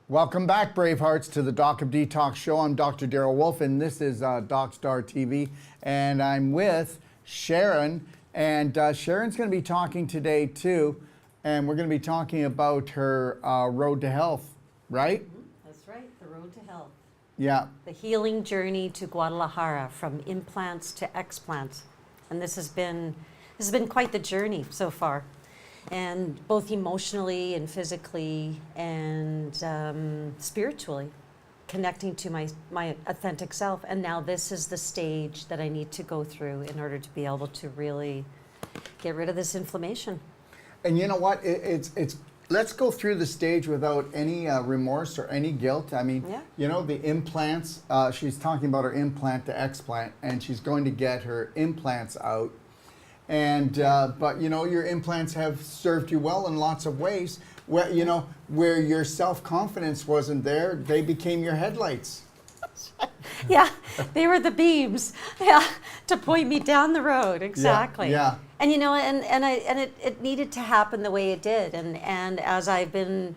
Welcome back, Bravehearts, to the Doc of Detox show. I'm Dr. Daryl Wolf, and this is Doc Star TV, and I'm with Sharon, and Sharon's going to be talking today too, and we're going to be talking about her road to health, right? That's right, the road to health. Yeah. The healing journey to Guadalajara, from implants to explants, and this has been quite the journey so far. And both emotionally and physically and spiritually, connecting to my authentic self. And now this is the stage that I need to go through in order to be able to really get rid of this inflammation. And you know what? It's let's go through the stage without any remorse or any guilt. I mean, Yeah. you know, the implants, she's talking about her implant to explant, and she's going to get her implants out. And but you know, your implants have served you well in lots of ways. Where you know, where your self-confidence wasn't there, they became your headlights. Yeah, they were the beams, yeah, to point me down the road. Exactly. Yeah. And you know, and it needed to happen the way it did. And as I've been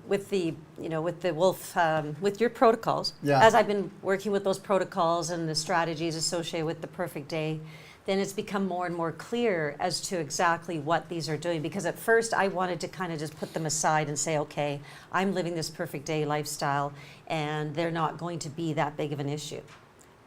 with the Wolf, with your protocols, Yeah. as I've been working with those protocols and the strategies associated with the perfect day, then it's become more and more clear as to exactly what these are doing. Because at first I wanted to kind of just put them aside and say, okay, I'm living this perfect day lifestyle and they're not going to be that big of an issue.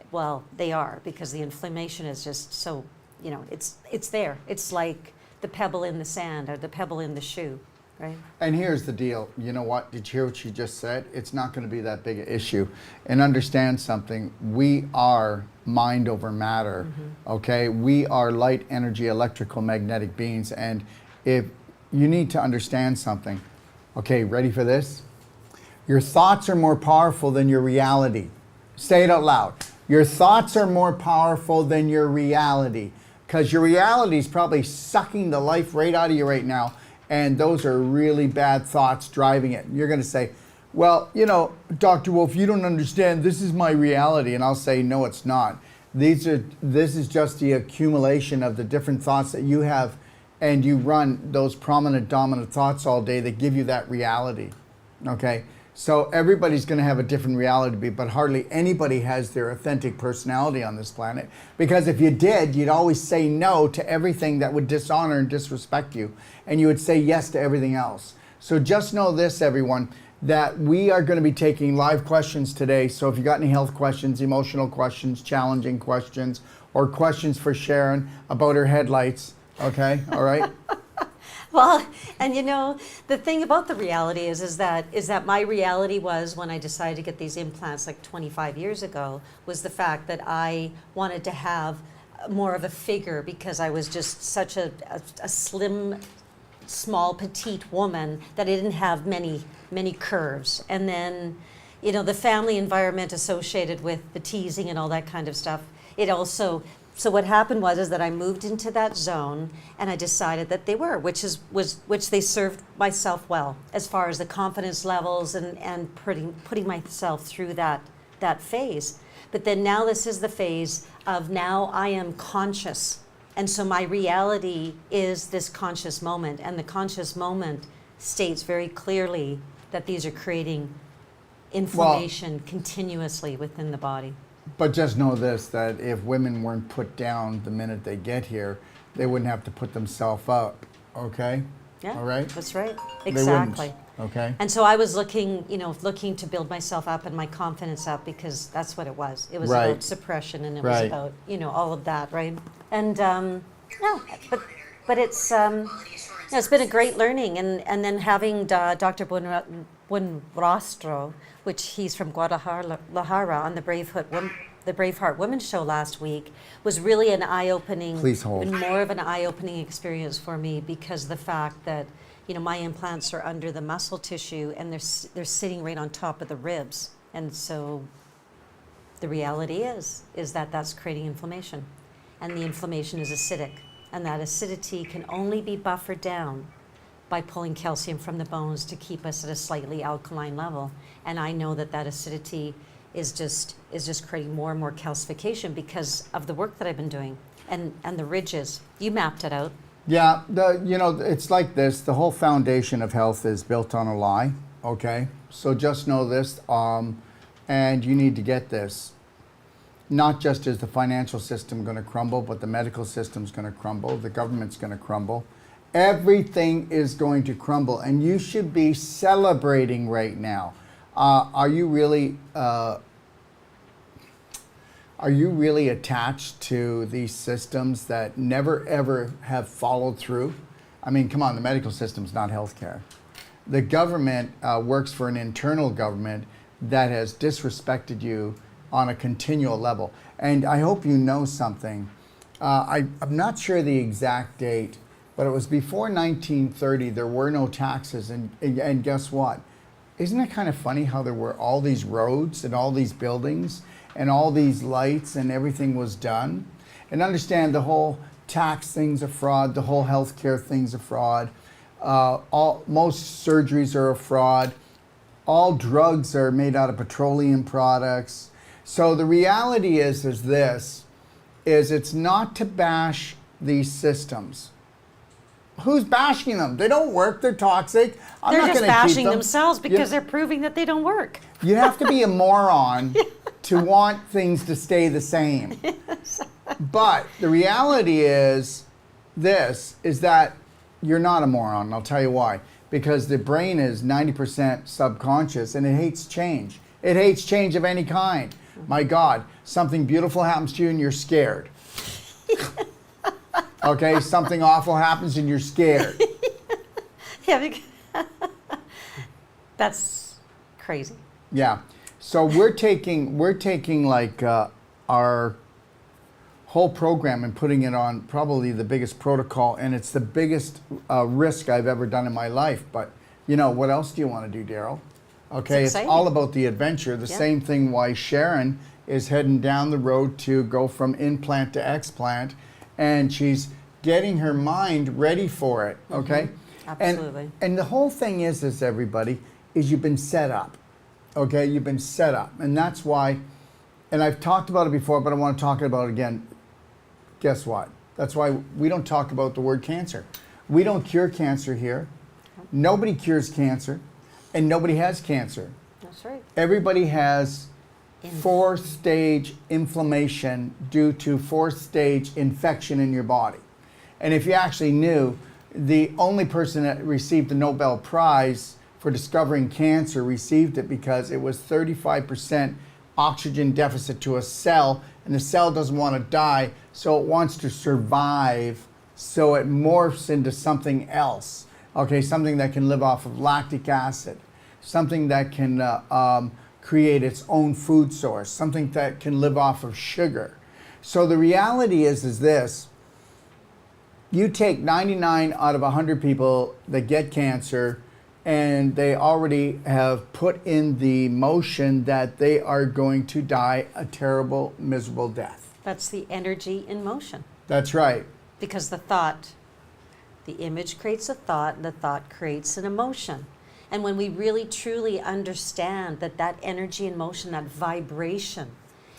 Well, they are, because the inflammation is just so, you know, it's there. It's like the pebble in the sand or the pebble in the shoe, right? And here's the deal. You know what? Did you hear what she just said? It's not going to be that big an issue. And understand something. We are mind over matter. Okay? We are light, energy, electrical, magnetic beings. And if you need to understand something, okay, ready for this? Your thoughts are more powerful than your reality. Say it out loud. Your thoughts are more powerful than your reality. Because your reality is probably sucking the life right out of you right now. And those are really bad thoughts driving it. You're going to say, well, you know, Dr. Wolf, you don't understand. This is my reality. And I'll say, no, it's not. This is just the accumulation of the different thoughts that you have. And you run those prominent, dominant thoughts all day that give you that reality. Okay? So everybody's going to have a different reality, but hardly anybody has their authentic personality on this planet. Because if you did, you'd always say no to everything that would dishonor and disrespect you. And you would say yes to everything else. So just know this, everyone, that we are going to be taking live questions today. So if you got any health questions, emotional questions, challenging questions, or questions for Sharon about her headlights, okay, all right? Well, and you know, the thing about the reality is that my reality was, when I decided to get these implants like 25 years ago, was the fact that I wanted to have more of a figure, because I was just such a slim, small, petite woman that I didn't have many curves. And then, you know, the family environment associated with the teasing and all that kind of stuff, it also. So what happened was that I moved into that zone, and I decided that they were, which they served myself well, as far as the confidence levels and putting myself through that phase. But then now this is the phase of, now I am conscious, and so my reality is this conscious moment, and the conscious moment states very clearly that these are creating inflammation continuously within the body. But just know this, that if women weren't put down the minute they get here, they wouldn't have to put themselves up, okay? Yeah, all right? That's right, They exactly. wouldn't, okay? And so I was looking to build myself up and my confidence up, because that's what it was. It was Right. about suppression, and it Right. was about, you know, all of that, right? And no, but it's it's been a great learning, and then having Dr. Buenrostro, which he's from Guadalajara, on the Braveheart Women's Show last week, was really an eye-opening, Please hold. more of an eye-opening experience for me, because the fact that, you know, my implants are under the muscle tissue, and they're sitting right on top of the ribs, and so the reality is that that's creating inflammation, and the inflammation is acidic, and that acidity can only be buffered down by pulling calcium from the bones to keep us at a slightly alkaline level. And I know that acidity is just creating more and more calcification because of the work that I've been doing, and the ridges. You mapped it out. Yeah, you know, it's like this. The whole foundation of health is built on a lie, okay? So just know this, and you need to get this. Not just is the financial system going to crumble, but the medical system's going to crumble, the government's going to crumble. Everything is going to crumble, and you should be celebrating right now. Are you really attached to these systems that never ever have followed through? I mean, come on, the medical system's not healthcare. The government works for an internal government that has disrespected you on a continual level. And I hope you know something. I'm not sure the exact date, but it was before 1930. There were no taxes. And guess what? Isn't it kind of funny how there were all these roads and all these buildings and all these lights and everything was done? And understand the whole tax thing's a fraud. The whole healthcare thing's a fraud. Most surgeries are a fraud. All drugs are made out of petroleum products. So the reality is it's not to bash these systems. Who's bashing them? They don't work. They're toxic. They're just bashing themselves because they're proving that they don't work. You have to be a moron to want things to stay the same. Yes. But the reality is that you're not a moron. I'll tell you why. Because the brain is 90% subconscious and it hates change. It hates change of any kind. My God, something beautiful happens to you and you're scared. Okay, something awful happens and you're scared. Yeah, that's crazy. Yeah. So we're taking like our whole program and putting it on probably the biggest protocol, and it's the biggest risk I've ever done in my life. But you know, what else do you want to do, Daryl? Okay, it's all about the adventure. The same thing why Sharon is heading down the road to go from implant to explant, and she's getting her mind ready for it, okay? Absolutely. And the whole thing is everybody, is you've been set up, okay? You've been set up, and that's why, and I've talked about it before, but I want to talk about it again. Guess what? That's why we don't talk about the word cancer. We don't cure cancer here. Nobody cures cancer. And nobody has cancer. That's right. Everybody has fourth stage inflammation due to fourth stage infection in your body. And if you actually knew, the only person that received the Nobel Prize for discovering cancer received it because it was 35% oxygen deficit to a cell, and the cell doesn't want to die, so it wants to survive, so it morphs into something else. Okay, something that can live off of lactic acid, something that can create its own food source, something that can live off of sugar. So the reality is this: you take 99 out of 100 people that get cancer, and they already have put in the motion that they are going to die a terrible, miserable death. That's the energy in motion. That's right. Because the image creates a thought, and the thought creates an emotion. And when we really truly understand that energy in motion, that vibration,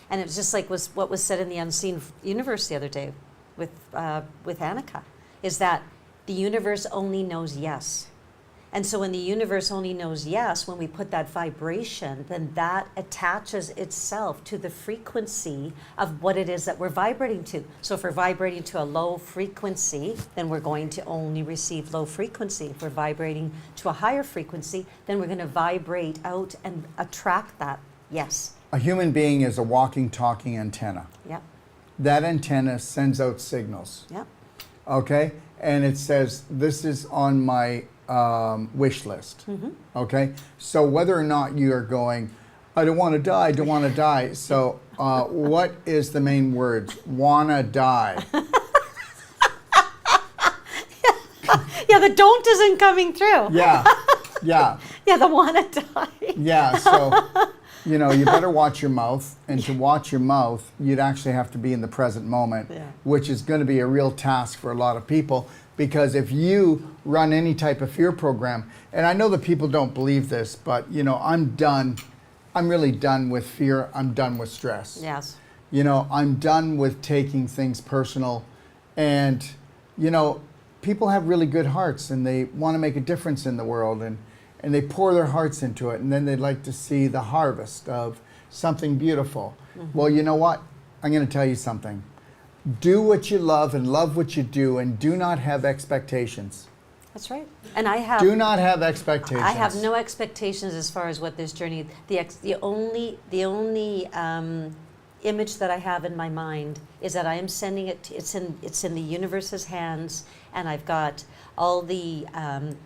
and it's just like what was said in the Unseen Universe the other day with Annika, is that the universe only knows yes. And so when the universe only knows yes, when we put that vibration, then that attaches itself to the frequency of what it is that we're vibrating to. So if we're vibrating to a low frequency, then we're going to only receive low frequency. If we're vibrating to a higher frequency, then we're going to vibrate out and attract that yes. A human being is a walking, talking antenna. Yep. That antenna sends out signals. Yep. Okay? And it says, this is on my wish list. Okay? So whether or not you are going, I don't want to die, I don't want to die. So what is the main words? Wanna die. Yeah, the don't isn't coming through. Yeah. Yeah. Yeah, the wanna die. Yeah, so you know, you better watch your mouth, and to watch your mouth, you'd actually have to be in the present moment, which is going to be a real task for a lot of people, because if you run any type of fear program, and I know that people don't believe this, but you know, I'm really done with fear, I'm done with stress. Yes. You know, I'm done with taking things personal, and you know, people have really good hearts and they want to make a difference in the world, and they pour their hearts into it, and then they'd like to see the harvest of something beautiful. Well, you know what? I'm going to tell you something. Do what you love and love what you do, and do not have expectations. That's right. And I have. Do not have expectations. I have no expectations as far as what this journey. The only image that I have in my mind is that I am sending it. It's in the universe's hands, and I've got all the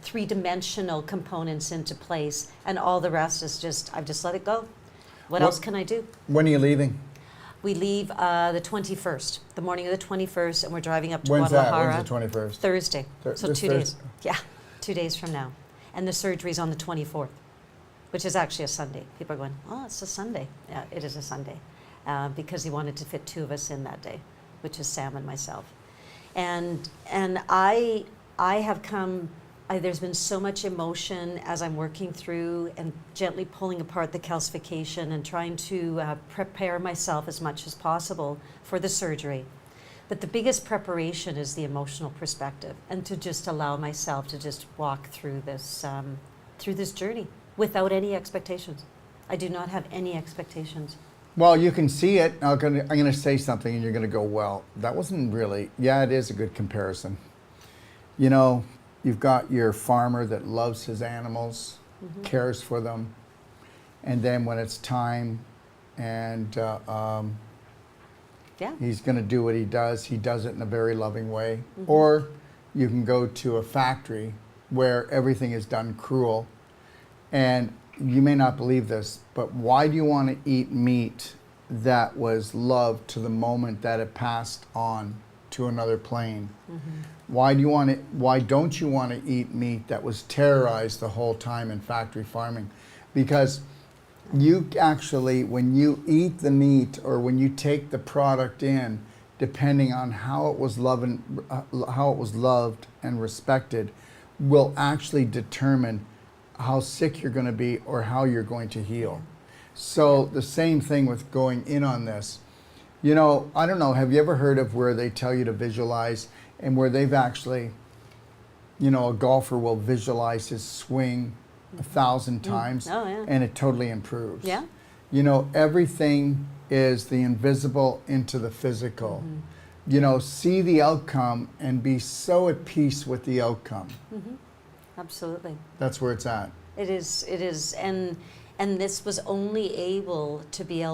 three-dimensional components into place, and all the rest is just I've just let it go. What else can I do? When are you leaving? We leave the 21st, the morning of the 21st, and we're driving up to When's that? Guadalajara. When's the 21st? Thursday. So this 2 days. Thursday? Yeah, 2 days from now. And the surgery's on the 24th, which is actually a Sunday. People are going, oh, it's a Sunday. Yeah, it is a Sunday. Because he wanted to fit 2 of us in that day, which is Sam and myself. And I have come, there's been so much emotion as I'm working through and gently pulling apart the calcification and trying to prepare myself as much as possible for the surgery. But the biggest preparation is the emotional perspective, and to just allow myself to just walk through this journey without any expectations. I do not have any expectations. Well, you can see it. I'm going to say something, and you're going to go, well, that wasn't really, yeah, it is a good comparison. You know, you've got your farmer that loves his animals, cares for them, and then when it's time and he's going to do what he does it in a very loving way. Or you can go to a factory where everything is done cruel, and you may not believe this, but why do you want to eat meat that was loved to the moment that it passed on to another plane? Why don't you want to eat meat that was terrorized the whole time in factory farming? Because you actually, when you eat the meat or when you take the product in, depending on how it was loved and respected, will actually determine how sick you're going to be or how you're going to heal. So the same thing with going in on this. You know, I don't know, have you ever heard of where they tell you to visualize, and where they've actually, you know, a golfer will visualize his swing 1,000 times and it totally improves. Yeah. You know, everything is the invisible into the physical. You know, see the outcome and be so at peace with the outcome. Absolutely. That's where it's at. It is, and this was only able to be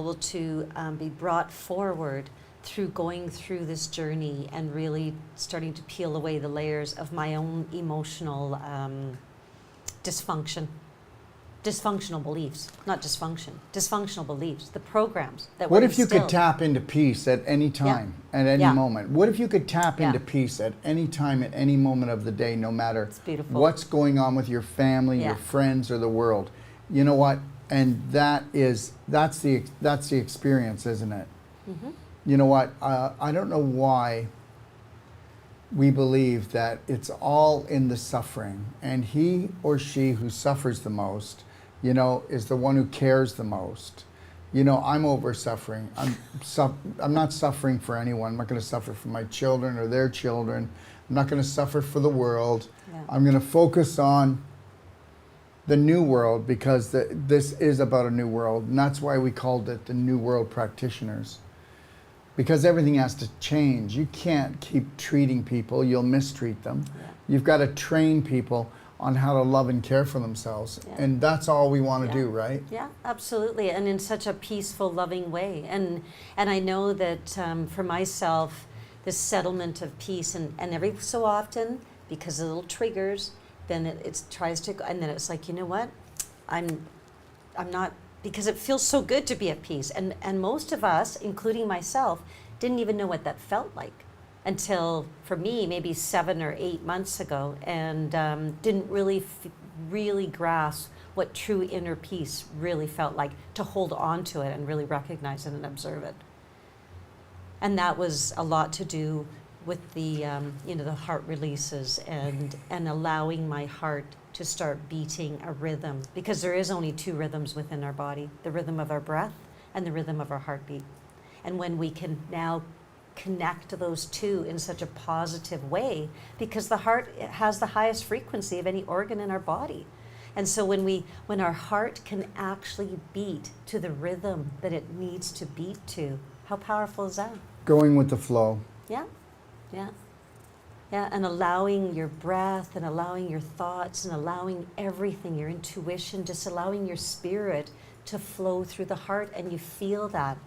brought forward through going through this journey and really starting to peel away the layers of my own emotional dysfunctional beliefs, not dysfunction, dysfunctional beliefs, the programs that What were if you could instilled. tap into peace at any time, at any moment? What if you could tap Yeah. into peace at any time, at any moment of the day, no matter It's beautiful. what's going on with your family, Yeah. your friends, or the world? You know what? And that's the experience, isn't it? You know what? I don't know why we believe that it's all in the suffering, and he or she who suffers the most, you know, is the one who cares the most. You know, I'm over suffering. I'm not suffering for anyone. I'm not going to suffer for my children or their children. I'm not going to suffer for the world. Yeah. I'm going to focus on the new world, because this is about a new world, and that's why we called it the New World Practitioners. Because everything has to change. You can't keep treating people, you'll mistreat them. Yeah. You've got to train people on how to love and care for themselves. Yeah. And that's all we want to Yeah. do, right? Yeah, absolutely, and in such a peaceful, loving way. And I know that for myself, this settlement of peace, and every so often, because of little triggers, then it tries to, and then it's like, you know what, I'm not, because it feels so good to be at peace. And most of us, including myself, didn't even know what that felt like until, for me, maybe 7 or 8 months ago, and didn't really grasp what true inner peace really felt like, to hold on to it and really recognize it and observe it. And that was a lot to do with the the heart releases and allowing my heart to start beating a rhythm, because there is only 2 rhythms within our body: the rhythm of our breath and the rhythm of our heartbeat. And when we can now connect those 2 in such a positive way, because the heart has the highest frequency of any organ in our body, And so when our heart can actually beat to the rhythm that it needs to beat to, how powerful is that? Going with the flow. Yeah, yeah. Yeah, and allowing your breath and allowing your thoughts and allowing everything, your intuition, just allowing your spirit to flow through the heart, and you feel that.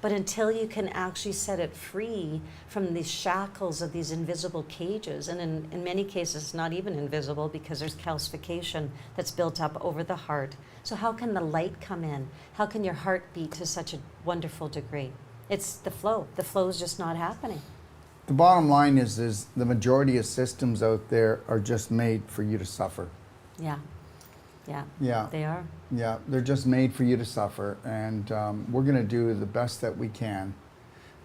But until you can actually set it free from these shackles of these invisible cages, and in many cases not even invisible because there's calcification that's built up over the heart. So how can the light come in? How can your heart beat to such a wonderful degree? It's the flow. The flow is just not happening. The bottom line is the majority of systems out there are just made for you to suffer. Yeah, yeah, Yeah. they are. Yeah, they're just made for you to suffer, and we're going to do the best that we can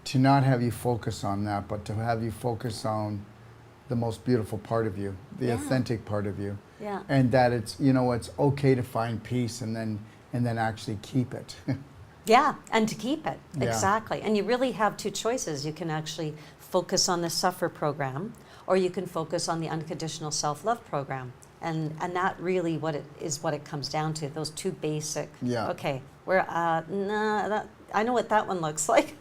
to not have you focus on that, but to have you focus on the most beautiful part of you, the Yeah. authentic part of you, Yeah. and that it's it's okay to find peace and then actually keep it. Yeah, and to keep it, Yeah. exactly. And you really have two choices. You can actually focus on the Suffer program, or you can focus on the Unconditional Self-Love program. And that really what it comes down to, those two basic. Yeah. Okay, I know what that one looks like.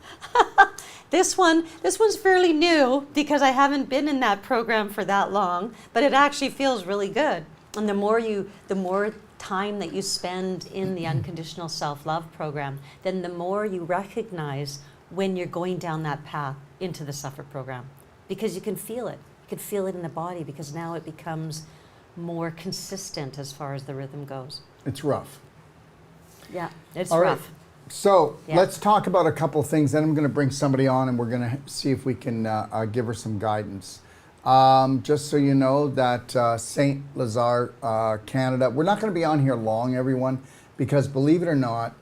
This one's fairly new because I haven't been in that program for that long, but it actually feels really good. And the more time that you spend in the Unconditional Self-Love program, then the more you recognize when you're going down that path into the Suffer program, because you can feel it. You can feel it in the body because now it becomes more consistent as far as the rhythm goes. It's rough. Yeah, it's All right. rough. So Yeah. let's talk about a couple of things. Then I'm going to bring somebody on, and we're going to see if we can give her some guidance. Just so you know that St. Lazare, Canada, we're not going to be on here long, everyone, because believe it or not,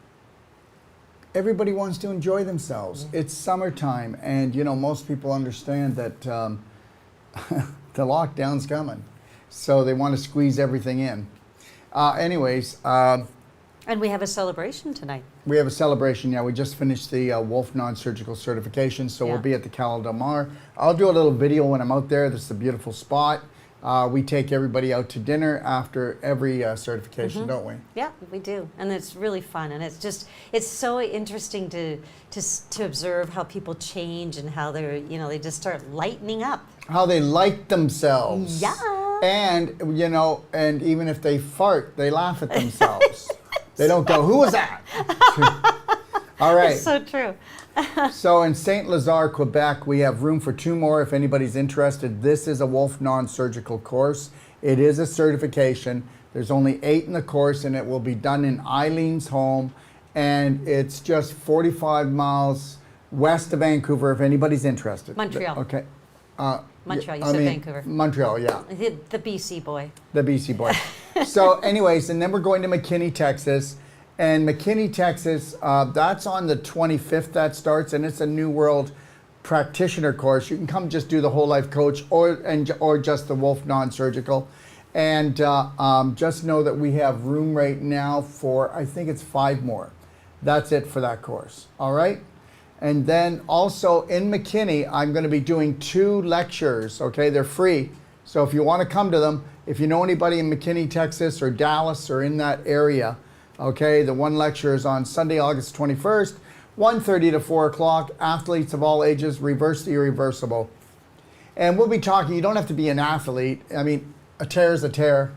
everybody wants to enjoy themselves. Yeah. It's summertime, and most people understand that the lockdown's coming, so they want to squeeze everything in. And we have a celebration tonight. We have a celebration. Yeah, we just finished the Wolf non-surgical certification, so Yeah. we'll be at the Cala Del Mar. I'll do a little video when I'm out there. This is a beautiful spot. We take everybody out to dinner after every certification, don't we? Yeah, we do, and it's really fun, and it's so interesting to observe how people change and how they just start lightening up. How they like themselves. Yeah. And and even if they fart, they laugh at themselves. They don't go, "Who was that?" All right. It's so true. So in St. Lazare, Quebec, we have room for 2 more if anybody's interested. This is a Wolf non-surgical course. It is a certification. There's only 8 in the course, and it will be done in Eileen's home. And it's just 45 miles west of Vancouver if anybody's interested. Montreal. Okay. Montreal, you said Vancouver. Montreal, yeah. The BC boy. The BC boy. So anyways, and then we're going to McKinney, Texas. And McKinney, Texas, that's on the 25th that starts, and it's a New World practitioner course. You can come just do the whole life coach or just the Wolf non-surgical. And just know that we have room right now for, I think it's 5 more. That's it for that course. All right? And then also in McKinney, I'm going to be doing 2 lectures. Okay, they're free. So if you want to come to them, if you know anybody in McKinney, Texas, or Dallas, or in that area, okay, the one lecture is on Sunday, August 21st, 1:30 to 4 o'clock. Athletes of all ages, reverse the irreversible. And we'll be talking. You don't have to be an athlete. I mean, a tear is a tear.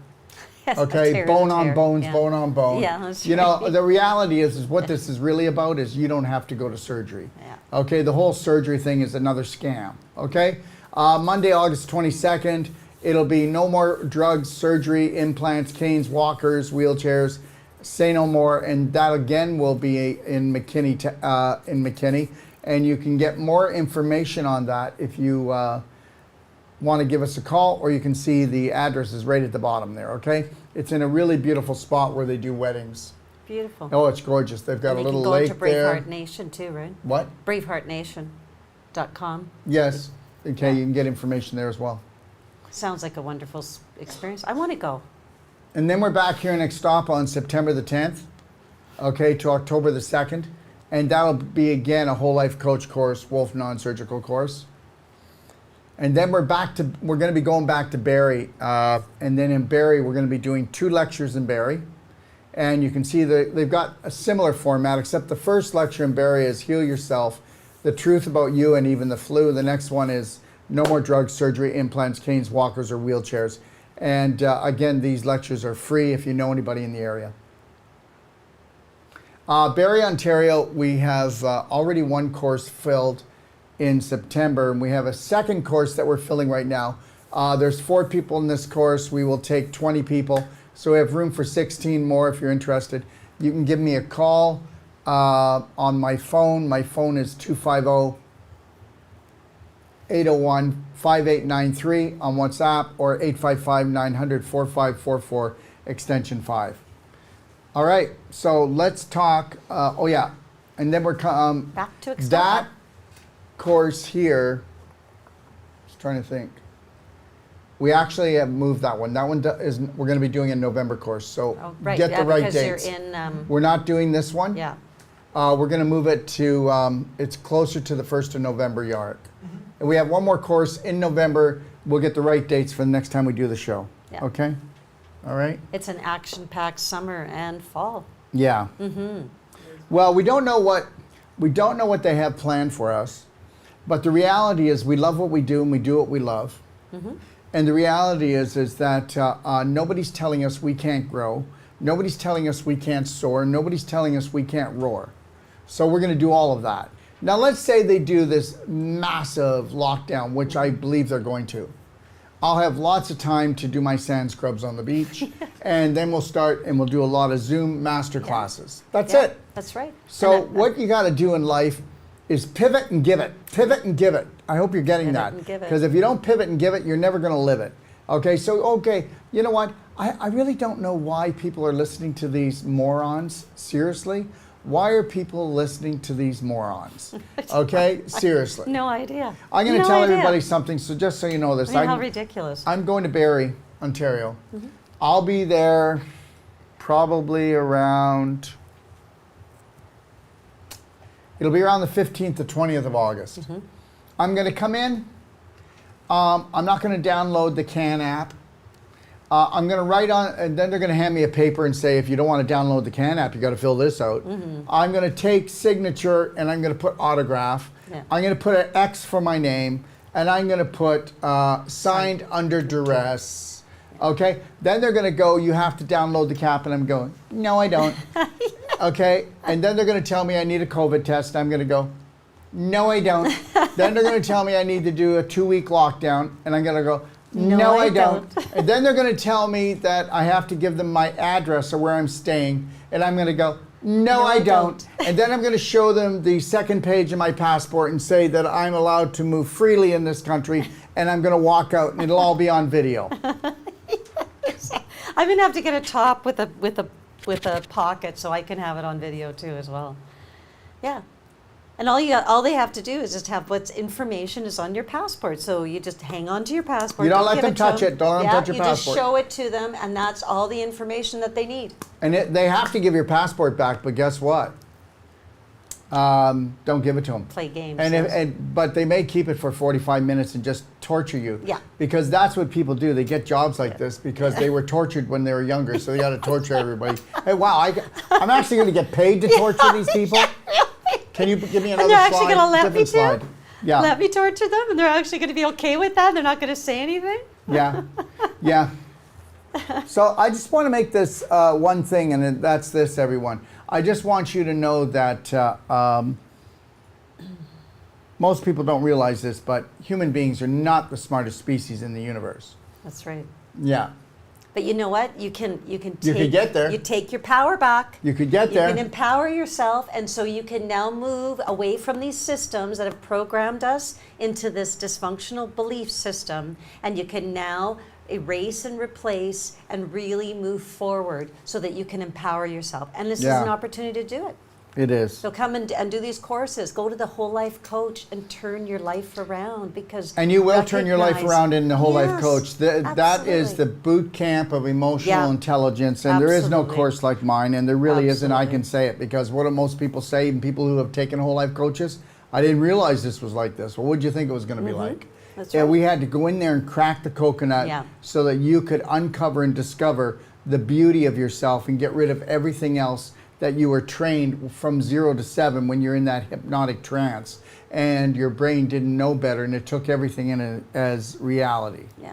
Okay, bone on bones, bone on bone. Yeah, that's right. The reality is what this is really about is you don't have to go to surgery. Yeah. Okay, the whole surgery thing is another scam. Okay, Monday, August 22nd, it'll be no more drugs, surgery, implants, canes, walkers, wheelchairs. Say no more, and that again will be in McKinney, and you can get more information on that if you want to give us a call, or you can see the address is right at the bottom there, okay? It's in a really beautiful spot where they do weddings. Beautiful. Oh, it's gorgeous. They've got And a you little can go lake to there. Braveheart Nation too, right? What? BraveheartNation.com. Yes. Okay, you can get information there as well. Sounds like a wonderful experience. I want to go. And then we're back here in Ixtapa on September the 10th, okay, to October the 2nd. And that'll be, again, a whole life coach course, Wolf non-surgical course. And then we're going to be going back to Barrie. And then in Barrie, we're going to be doing 2 lectures in Barrie. And you can see they've got a similar format, except the first lecture in Barrie is Heal Yourself, the truth about you and even the flu. The next one is no more drugs, surgery, implants, canes, walkers, or wheelchairs. And again, these lectures are free if you know anybody in the area. Barrie, Ontario, we have already 1 course filled in September, and we have a 2nd course that we're filling right now. There's 4 people in this course. We will take 20 people, so we have room for 16 more if you're interested. You can give me a call on my phone. My phone is 250-801-5893 on WhatsApp, or 855-900-4544 extension 5. All right, so let's talk. Oh yeah, and then we're back to Ixtapa. That course here. Just trying to think. We actually have moved that one. That one we're going to be doing a November course. So get the right dates. You're in, we're not doing this one. Yeah. We're going to move it to. It's closer to the 1st of November yard. And we have one more course in November. We'll get the right dates for the next time we do the show. Yeah. Okay. All right. It's an action-packed summer and fall. Yeah. Well, we don't know what they have planned for us, but the reality is we love what we do and we do what we love. And the reality is that nobody's telling us we can't grow. Nobody's telling us we can't soar. Nobody's telling us we can't roar. So we're going to do all of that. Now, let's say they do this massive lockdown, which I believe they're going to. I'll have lots of time to do my sand scrubs on the beach, and then we'll start and we'll do a lot of Zoom master classes. That's it. That's right. So what you got to do in life is pivot and give it. Pivot and give it. I hope you're getting Pivot that. and give it. Because if you don't pivot and give it, you're never going to live it. Okay, so, you know what? I really don't know why people are listening to these morons. Seriously. Why are people listening to these morons? Okay, seriously. No idea. I'm going to tell everybody something, so just so you know this. How ridiculous. I'm going to Barrie, Ontario. I'll be there probably around, it'll be around the 15th to 20th of August. I'm going to come in. I'm not going to download the CAN app. I'm going to write on, and then they're going to hand me a paper and say, if you don't want to download the CAN app, you got to fill this out. I'm going to take signature and I'm going to put autograph. I'm going to put an X for my name, and I'm going to put signed under duress. Okay? Then they're going to go, you have to download the cap, and I'm going, no, I don't. Okay? And then they're going to tell me I need a COVID test. I'm going to go, no, I don't. Then they're going to tell me I need to do a 2-week lockdown, and I'm going to go, no, I don't. And then they're going to tell me that I have to give them my address or where I'm staying, and I'm going to go, no, I don't. And then I'm going to show them the 2nd page of my passport and say that I'm allowed to move freely in this country, and I'm going to walk out, and it'll all be on video. I'm going to have to get a top with a pocket so I can have it on video too as well. Yeah. And all they have to do is just have what's information is on your passport. So you just hang on to your passport. You don't let them touch it. Don't let them touch your passport. You just show it to them, and that's all the information that they need. And they have to give your passport back, but guess what? Don't give it to them. Play games. But they may keep it for 45 minutes and just torture you. Yeah. Because that's what people do. They get jobs like this because they were tortured when they were younger, so they got to torture everybody. Hey, wow, I'm actually going to get paid to torture these people? Can you give me another slide? And they're actually going to let me slide. Yeah. Let me torture them, and they're actually going to be okay with that? They're not going to say anything? Yeah. Yeah. So I just want to make this one thing, and that's this, everyone. I just want you to know that most people don't realize this, but human beings are not the smartest species in the universe. That's right. Yeah. But you know what? You could get there. You take your power back. You could get there. You can empower yourself, and so you can now move away from these systems that have programmed us into this dysfunctional belief system, and you can now erase and replace and really move forward so that you can empower yourself. And this is an opportunity to do it. It is. So come and do these courses. Go to the Whole Life Coach and turn your life around, because and you will turn your life around in the Whole Life Coach. That is the boot camp of emotional intelligence, and there is no course like mine, and there really isn't. I can say it because what do most people say? Even people who have taken Whole Life Coaches, I didn't realize this was like this. Well, what did you think it was going to be like? That's Yeah, right. we had to go in there and crack the coconut Yeah. so that you could uncover and discover the beauty of yourself and get rid of everything else that you were trained from 0 to 7 when you're in that hypnotic trance and your brain didn't know better and it took everything in as reality. Yeah.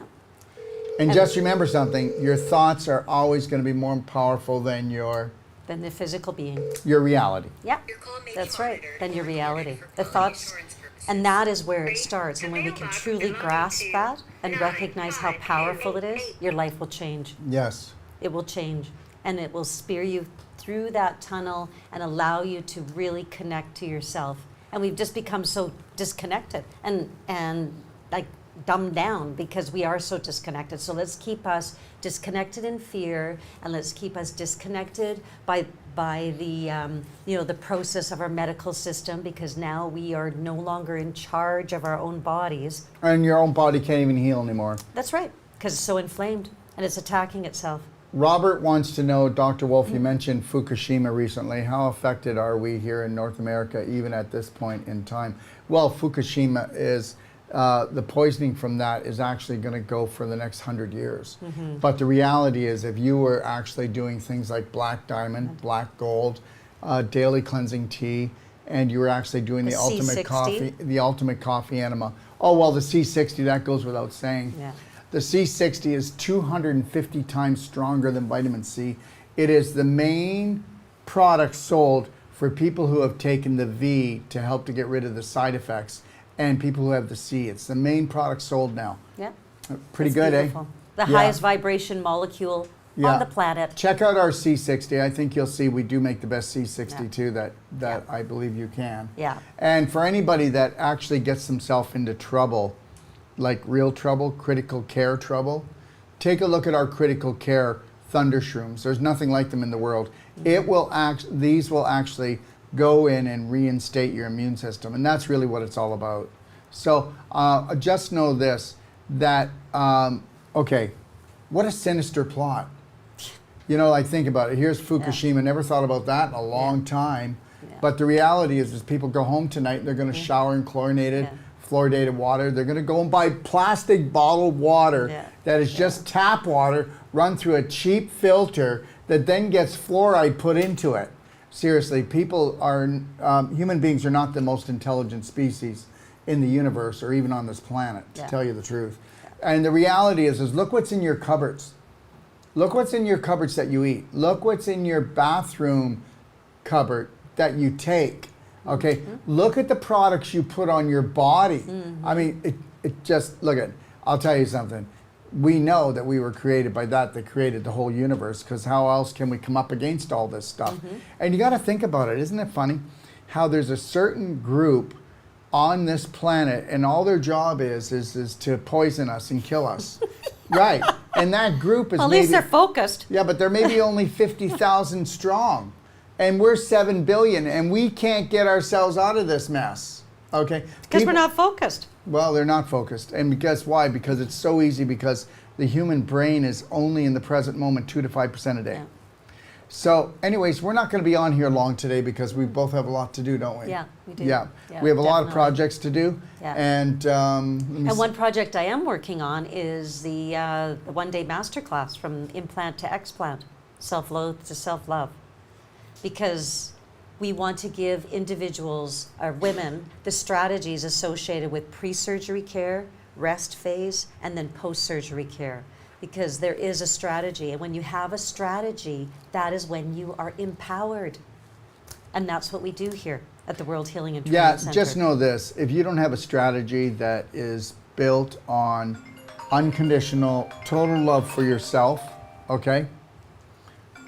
And just remember something, your thoughts are always going to be more powerful than your Than the physical being. reality. Yeah, that's right. Than your reality. The thoughts, and that is where it starts. And when we can truly grasp that and recognize how powerful it is, your life will change. Yes. It will change. And it will spear you through that tunnel and allow you to really connect to yourself. And we've just become so disconnected and like dumbed down because we are so disconnected. So let's keep us disconnected in fear, and let's keep us disconnected by the the process of our medical system, because now we are no longer in charge of our own bodies. And your own body can't even heal anymore. That's right, because it's so inflamed and it's attacking itself. Robert wants to know, Dr. Wolf, you mentioned Fukushima recently. How affected are we here in North America, even at this point in time? Well, Fukushima is, the poisoning from that is actually going to go for the next 100 years. But the reality is, if you were actually doing things like black diamond, black gold, daily cleansing tea, and you were actually doing the ultimate C60. coffee, the ultimate coffee enema. Oh, well, the C60, that goes without saying. Yeah. The C60 is 250 times stronger than vitamin C. It is the main product sold for people who have taken the V to help to get rid of the side effects, and people who have the C. It's the main product sold now. Yeah. Pretty That's good, beautiful. The Yeah. highest vibration molecule on the planet. Check out our C60. I think you'll see we do make the best C60 Yeah. too, that I believe you can. Yeah. And for anybody that actually gets themselves into trouble, like real trouble, critical care trouble, take a look at our critical care thunder shrooms. There's nothing like them in the world. It will these will actually go in and reinstate your immune system, and that's really what it's all about. So just know this, that okay, what a sinister plot. You know, like, think about it. Here's Fukushima. Never thought about that in a long time. Yeah. But the reality is people go home tonight and they're going to shower in chlorinated, fluoridated water. They're going to go and buy plastic bottled water that is just tap water run through a cheap filter that then gets fluoride put into it. Seriously, people are, human beings are not the most intelligent species in the universe or even on this planet, to tell you the truth. And the reality is look what's in your cupboards. Look what's in your cupboards that you eat. Look what's in your bathroom cupboard that you take. Okay, look at the products you put on your body. I mean, it just, look at, I'll tell you something. We know that we were created by that created the whole universe, because how else can we come up against all this stuff? And you got to think about it. Isn't it funny how there's a certain group on this planet and all their job is to poison us and kill us? Right. And that group is Well, at least they're focused. Yeah, but they're maybe only 50,000 strong. And we're 7 billion, and we can't get ourselves out of this mess. Okay? Because we're not focused. Well, they're not focused. And guess why? Because it's so easy, because the human brain is only in the present moment 2 to 5% a day. Yeah. So anyways, we're not going to be on here long today because we both have a lot to do, don't we? Yeah, we do. Yeah. Yeah, We have a lot of definitely. projects to do. Yeah. And And one project I am working on is the one-day masterclass from implant to explant, self-loathe to self-love. Because we want to give individuals, or women, the strategies associated with pre-surgery care, rest phase, and then post-surgery care. Because there is a strategy, and when you have a strategy, that is when you are empowered. And that's what we do here at the World Healing and Training Center. just know this. If you don't have a strategy that is built on unconditional, total love for yourself, okay?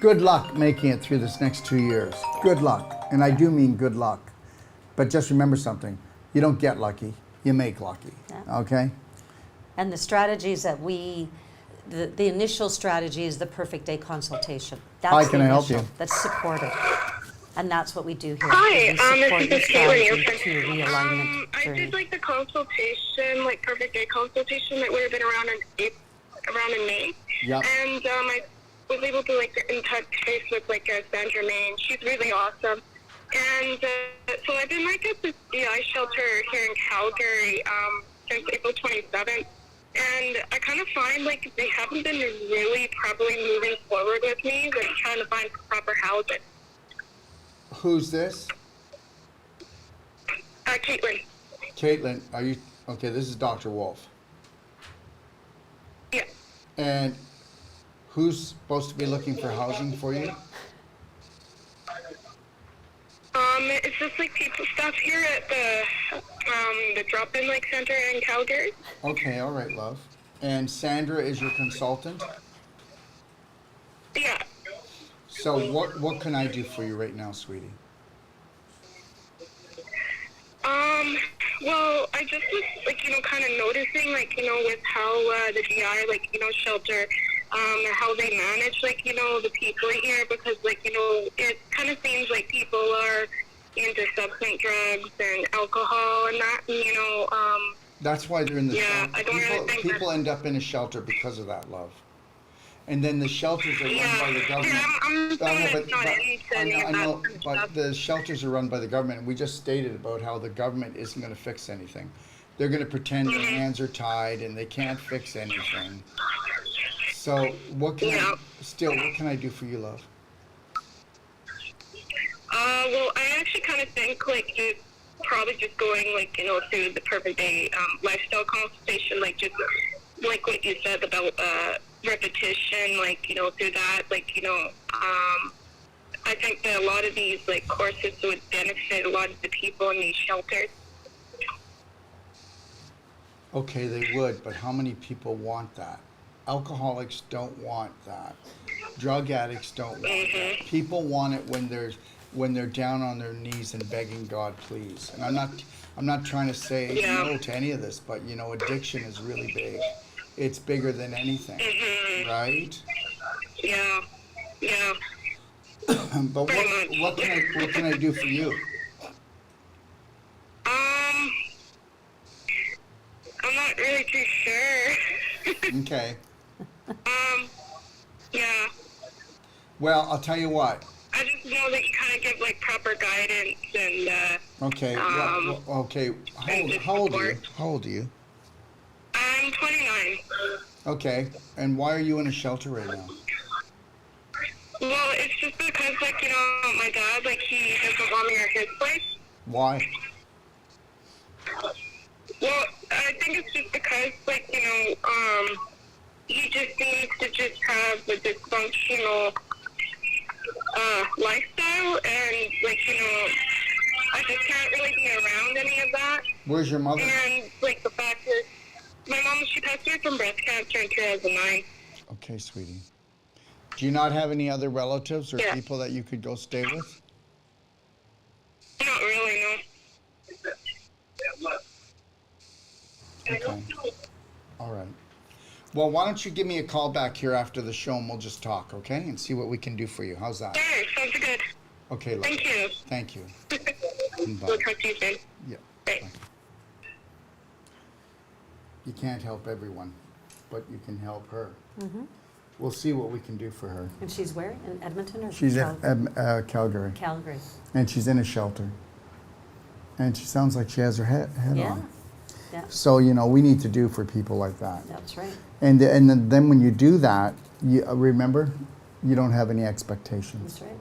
Good luck making it through this next 2 years. Good luck. And I do mean good luck. But just remember something. You don't get lucky. You make lucky. Yeah. Okay? And the strategies that the initial strategy is the perfect day consultation. That's Hi, can the I help initial. you? That's supportive. And that's what we do here. Hi, is we support this is your Caitlin, your strategy friend. to realignment I journey. did like the consultation, like perfect day consultation that would have been around in May. Yep. And I was able to like get in touch base with like Sandra May, and she's really awesome. And so I've been like at this DI shelter here in Calgary since April 27th. And I kind of find like they haven't been really properly moving forward with me, like trying to find proper housing. Who's this? Caitlin. Caitlin, are you, okay, this is Dr. Wolf. Yeah. And who's supposed to be looking for housing for you? It's just like people stuff here at the drop-in like center in Calgary. Okay, all right, love. And Sandra is your consultant? Yeah. So what can I do for you right now, sweetie? Well, I just was like, kind of noticing, like, with how the GI, like, shelter, how they manage, like, the people here, because, like, it kind of seems like people are into substance drugs and alcohol and that, That's why they're in the Yeah, shelter. I don't really think People end up in a shelter because of that, love. And then the shelters are run by the government. Yeah, I'm I know, someone that's not into any of that know, kind of but stuff. the shelters are run by the government, and we just stated about how the government isn't going to fix anything. They're going to pretend their hands are tied and they can't fix anything. So what can what can I do for you, love? Well, I actually kind of think, like, probably just going, like, through the Perfect Day lifestyle consultation, like, just like what you said about repetition, like, through that, like, I think that a lot of these, like, courses would benefit a lot of the people in these shelters. Okay, they would, but how many people want that? Alcoholics don't want that. Drug addicts don't want that. People want it when they're down on their knees and begging God, please. And I'm not trying to say no to any of this, but addiction is really big. It's bigger than anything, right? Yeah, yeah. But what can I do for you? I'm not really too sure. Okay. Yeah. Well, I'll tell you what. I just know that you kind of give, like, proper guidance and, Okay. Okay. How old are you? How old are you? I'm 29. Okay. And why are you in a shelter right now? Well, it's just because, like, my dad, like, he doesn't want me at his place. Why? Well, I think it's just because, like, he just needs to just have a dysfunctional lifestyle, and, like, I just can't really be around any of that. Where's your mother? And, like, the fact is, my mom, she passed away from breast cancer in 2009. Okay, sweetie. Do you not have any other relatives or people that you could go stay with? Not really, no. Okay. All right. Well, why don't you give me a call back here after the show and we'll just talk, okay? And see what we can do for you. How's that? Sure, sounds good. Okay, love. Thank you. Thank you. Bye. We'll talk to you soon. Yeah. Bye. Bye. You can't help everyone, but you can help her. We'll see what we can do for her. And she's where? In Edmonton or She's Calgary? at Calgary, Calgary. and she's in a shelter. And she sounds like she has her head Yeah. on. Yeah, So, we need to do for people like that. that's right. And then when you do that, you remember, you don't have any expectations. That's right.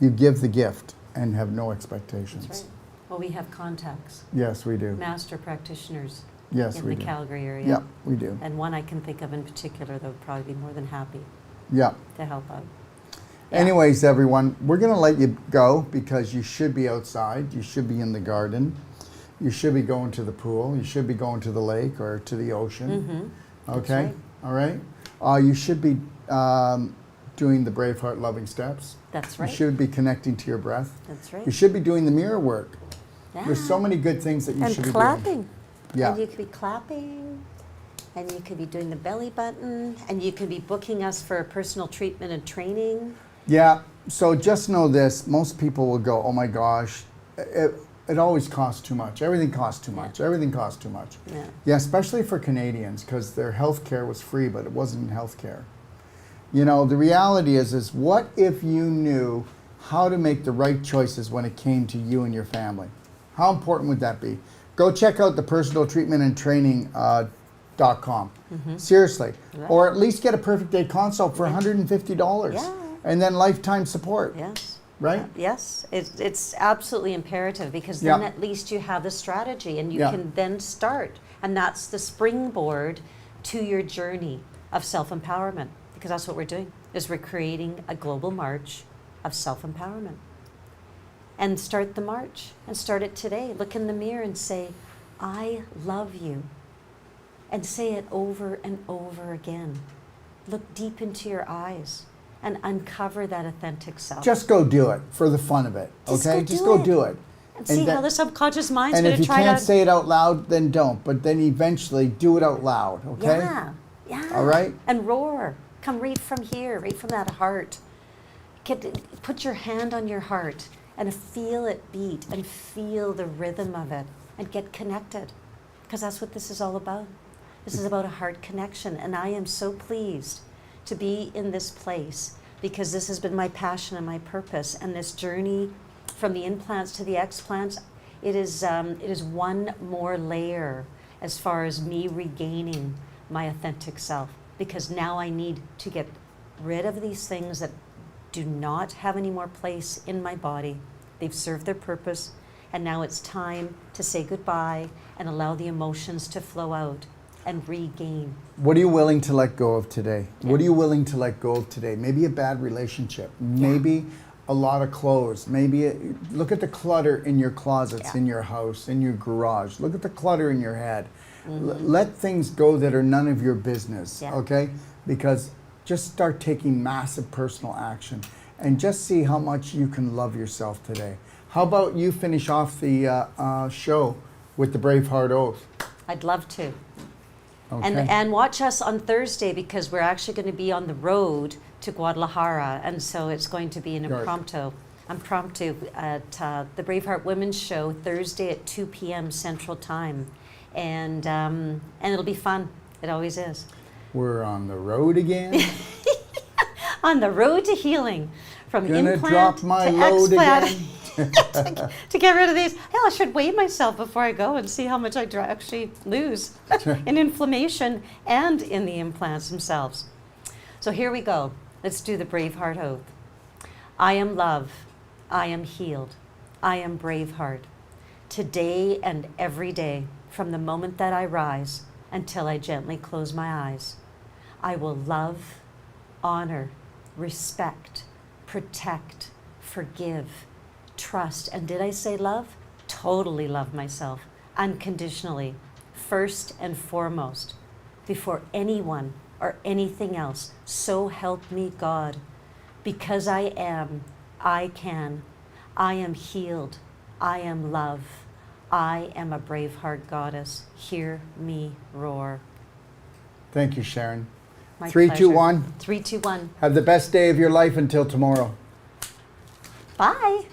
You give the gift and have no That's expectations. right. Well, we have contacts, Yes, we do. master practitioners Yes, in we the do. Calgary area. Yeah, we do. And one I can think of in particular that would probably be more than happy Yeah. to help out. Yeah. Anyways, everyone, we're going to let you go because you should be outside. You should be in the garden. You should be going to the pool. You should be going to the lake or to the ocean. Okay? right. All right? You should be doing the Braveheart loving steps. That's right. You should be connecting to your breath. That's right. You should be doing the mirror work. Yeah. There's so many good things that you And should be clapping. doing. Yeah. And you could be clapping, and you could be doing the belly button, and you could be booking us for personal treatment and training. Yeah, so just know this, most people will go, oh my gosh, it always costs too much. Everything costs too much. Everything costs too much. Yeah. Yeah, especially for Canadians, because their health care was free, but it wasn't health care. The reality is what if you knew how to make the right choices when it came to you and your family? How important would that be? Go check out the personaltreatmentandtraining.com. Seriously. Yeah. Or at least get a perfect day consult for $150. Yeah. And then lifetime support. Yes. Right? Yes, it's absolutely imperative because then Yeah. at least you have the strategy and you Yeah. can then start. And that's the springboard to your journey of self-empowerment, because that's what we're doing, is we're creating a global march of self-empowerment. And start the march, and start it today. Look in the mirror and say, I love you. And say it over and over again. Look deep into your eyes and uncover that authentic self. Just go do it for the fun of it. Okay? Just go do it. And see how the subconscious mind's And going if to you try can't to... say it out loud, then don't. But then eventually do it out loud. Okay? Yeah, yeah. All right? And roar. Come right from here, right from that heart. Put your hand on your heart and feel it beat and feel the rhythm of it and get connected. Because that's what this is all about. This is about a heart connection. And I am so pleased to be in this place because this has been my passion and my purpose. And this journey from the implants to the explants, it is one more layer as far as me regaining my authentic self. Because now I need to get rid of these things that do not have any more place in my body. They've served their purpose, and now it's time to say goodbye and allow the emotions to flow out and regain. What are you willing to let go of today? Yeah. What are you willing to let go of today? Maybe a bad relationship. Maybe a lot of clothes. Maybe look at the clutter in your closets, in your house, in your garage. Look at the clutter in your head. Let things go that are none of your business, okay? Because just start taking massive personal action and just see how much you can love yourself today. How about you finish off the show with the Braveheart Oath? I'd love to. Okay. And watch us on Thursday because we're actually going to be on the road to Guadalajara, and so it's going to be an impromptu at the Braveheart Women's Show Thursday at 2 p.m. Central Time. And it'll be fun. It always is. We're on the road again. On the road to healing, from implant drop my to load explant. Again. to get rid of these. Hell, I should weigh myself before I go and see how much I actually lose in inflammation and in the implants themselves. So here we go. Let's do the Braveheart Oath. I am love. I am healed. I am Braveheart. Today and every day, from the moment that I rise until I gently close my eyes, I will love, honor, respect, protect, forgive, trust, and did I say love? Totally love myself, unconditionally, first and foremost, before anyone or anything else. So help me God. Because I am, I can. I am healed. I am love. I am a Braveheart goddess. Hear me roar. Thank you, Sharon. My 3, pleasure. 2, 1. 3, 2, 1. Have the best day of your life until tomorrow. Bye.